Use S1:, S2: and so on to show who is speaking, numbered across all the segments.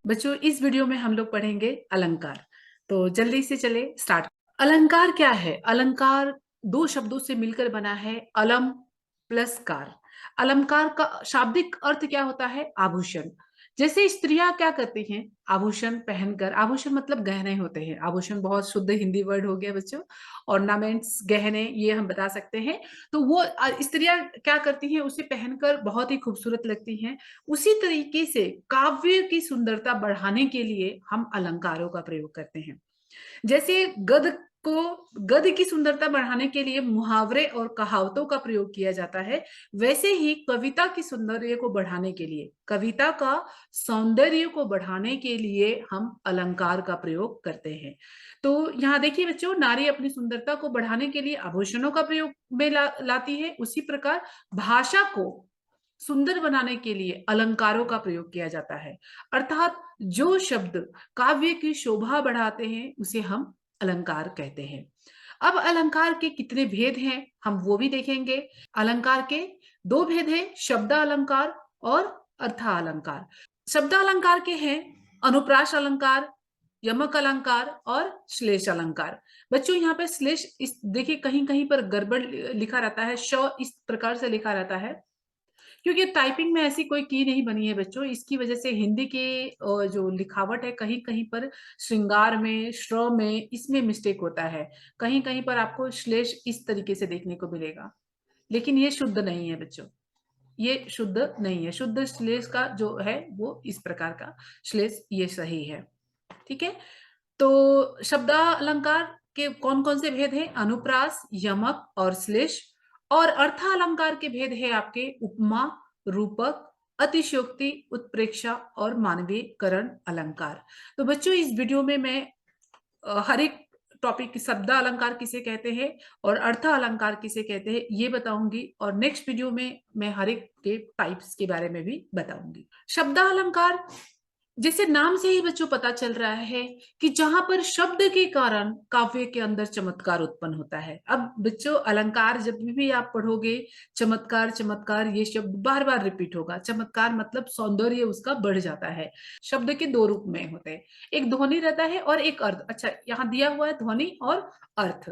S1: बच्चों इस वीडियो में हम लोग पढ़ेंगे अलंकार। तो जल्दी से चले स्टार्ट। अलंकार क्या है? अलंकार दो शब्दों से मिलकर बना है, अलम प्लस कार। अलंकार का शाब्दिक अर्थ क्या होता है? आभूषण। जैसे स्त्रियां क्या करती हैं? आभूषण पहनकर, आभूषण मतलब गहने होते हैं। आभूषण बहुत शुद्ध हिंदी वर्ड हो गया बच्चों। ऑर्नामेंट्स, गहने, ये हम बता सकते हैं। तो वो स्त्रियां क्या करती हैं? उसे पहनकर बहुत ही खूबसूरत लगती हैं। उसी तरीके से काव्य की सुंदरता बढ़ाने के लिए हम अलंकारों का प्रयोग करते हैं। जैसे गद्य की सुंदरता बढ़ाने के लिए मुहावरे और कहावतों का प्रयोग किया जाता है, वैसे ही कविता की सौंदर्य को बढ़ाने के लिए, कविता का सौंदर्य को बढ़ाने के लिए हम अलंकार का प्रयोग करते हैं। तो यहाँ देखिए बच्चों, नारी अपनी सुंदरता को बढ़ाने के लिए आभूषणों का प्रयोग में लाती है। उसी प्रकार भाषा को सुंदर बनाने के लिए अलंकारों का प्रयोग किया जाता है। अर्थात जो शब्द काव्य की शोभा बढ़ाते हैं उसे हम अलंकार कहते हैं। अब अलंकार के कितने भेद हैं हम वो भी देखेंगे। अलंकार के दो भेद हैं, शब्द अलंकार और अर्था अलंकार। शब्द अलंकार के हैं अनुप्रास अलंकार, यमक अलंकार और श्लेष अलंकार। बच्चों यहाँ पे श्लेष इस देखिए कहीं कहीं पर गड़बड़ लिखा रहता है, श इस प्रकार से लिखा रहता है क्योंकि टाइपिंग में ऐसी कोई की नहीं बनी है बच्चों। इसकी वजह से हिंदी के जो लिखावट है कहीं कहीं पर श्रृंगार में, श्र में, इसमें मिस्टेक होता है। कहीं कहीं पर आपको श्लेष इस तरीके से देखने को मिलेगा, लेकिन ये शुद्ध नहीं है बच्चों, ये शुद्ध नहीं है। शुद्ध श्लेष का जो है वो इस प्रकार का श्लेष ये सही है। ठीक है। तो शब्द अलंकार के कौन कौन से भेद हैं? अनुप्रास, यमक और श्लेष। और अर्था अलंकार के भेद है आपके उपमा, रूपक, अतिशयोक्ति, उत्प्रेक्षा और मानवीकरण अलंकार। तो बच्चों इस वीडियो में मैं हर एक टॉपिक की शब्द अलंकार किसे कहते हैं और अर्थ अलंकार किसे कहते हैं ये बताऊंगी, और नेक्स्ट वीडियो में मैं हर एक के टाइप्स के बारे में भी बताऊंगी। शब्द अलंकार जैसे नाम से ही बच्चों पता चल रहा है कि जहां पर शब्द के कारण काव्य के अंदर चमत्कार उत्पन्न होता है। अब बच्चों अलंकार जब भी आप पढ़ोगे, चमत्कार चमत्कार ये शब्द बार बार रिपीट होगा। चमत्कार मतलब सौंदर्य उसका बढ़ जाता है। शब्द के दो रूप में होते हैं, एक ध्वनि रहता है और एक अर्थ। अच्छा यहाँ दिया हुआ है ध्वनि और अर्थ।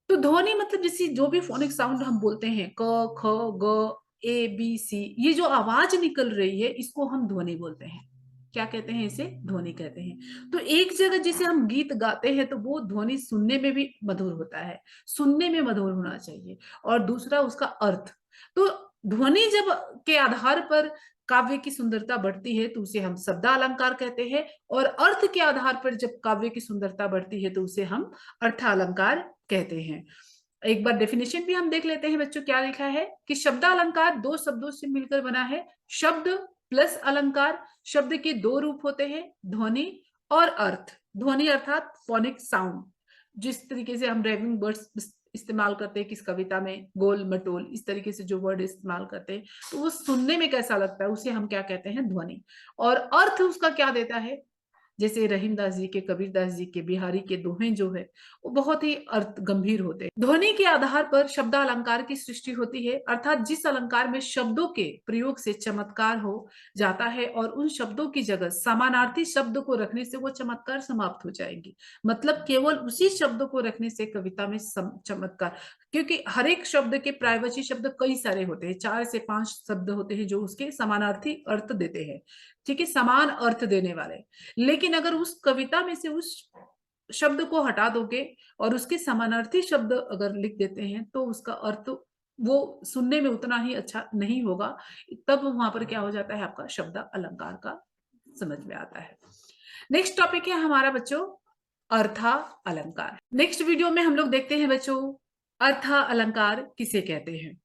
S1: तो ध्वनि मतलब जैसे जो भी फोनिक साउंड हम बोलते हैं, क ख ग ए बी सी, ये जो आवाज निकल रही है इसको हम ध्वनि बोलते हैं। क्या कहते हैं? इसे ध्वनि कहते हैं। तो एक जगह जैसे हम गीत गाते हैं तो वो ध्वनि सुनने में भी मधुर होता है, सुनने में मधुर होना चाहिए। और दूसरा उसका अर्थ। तो ध्वनि जब के आधार पर काव्य की सुंदरता बढ़ती है तो उसे हम शब्द अलंकार कहते हैं, और अर्थ के आधार पर जब काव्य की सुंदरता बढ़ती है तो उसे हम अर्थ अलंकार कहते हैं। एक बार डेफिनेशन भी हम देख लेते हैं बच्चों, क्या लिखा है कि शब्द अलंकार दो शब्दों से मिलकर बना है। शब्द प्लस अलंकार। शब्द के दो रूप होते हैं, ध्वनि और अर्थ। ध्वनि अर्थात फोनिक साउंड, जिस तरीके से हम रेविंग वर्ड्स इस्तेमाल करते हैं किस कविता में, गोल मटोल, इस तरीके से जो वर्ड इस्तेमाल करते हैं तो वो सुनने में कैसा लगता है उसे हम क्या कहते हैं? ध्वनि। और अर्थ उसका क्या देता है? जैसे रहीमदास जी के, कबीरदास जी के, बिहारी के दोहे जो है वो बहुत ही अर्थ गंभीर होते हैं। ध्वनि के आधार पर शब्द अलंकार की सृष्टि होती है, अर्थात जिस अलंकार में शब्दों के प्रयोग से चमत्कार हो जाता है और उन शब्दों की जगह समानार्थी शब्द को रखने से वो चमत्कार समाप्त हो जाएगी। मतलब केवल उसी शब्द को रखने से कविता में चमत्कार, क्योंकि हर एक शब्द के प्रायवाची शब्द कई सारे होते हैं, 4 से 5 शब्द होते हैं जो उसके समानार्थी अर्थ देते हैं। ठीक है, समान अर्थ देने वाले। लेकिन अगर उस कविता में से उस शब्द को हटा दोगे और उसके समानार्थी शब्द अगर लिख देते हैं तो उसका अर्थ वो सुनने में उतना ही अच्छा नहीं होगा। तब वहां पर क्या हो जाता है? आपका शब्द अलंकार का समझ में आता है। नेक्स्ट टॉपिक है हमारा बच्चों अर्था अलंकार। नेक्स्ट वीडियो में हम लोग देखते हैं बच्चों अर्था अलंकार किसे कहते हैं।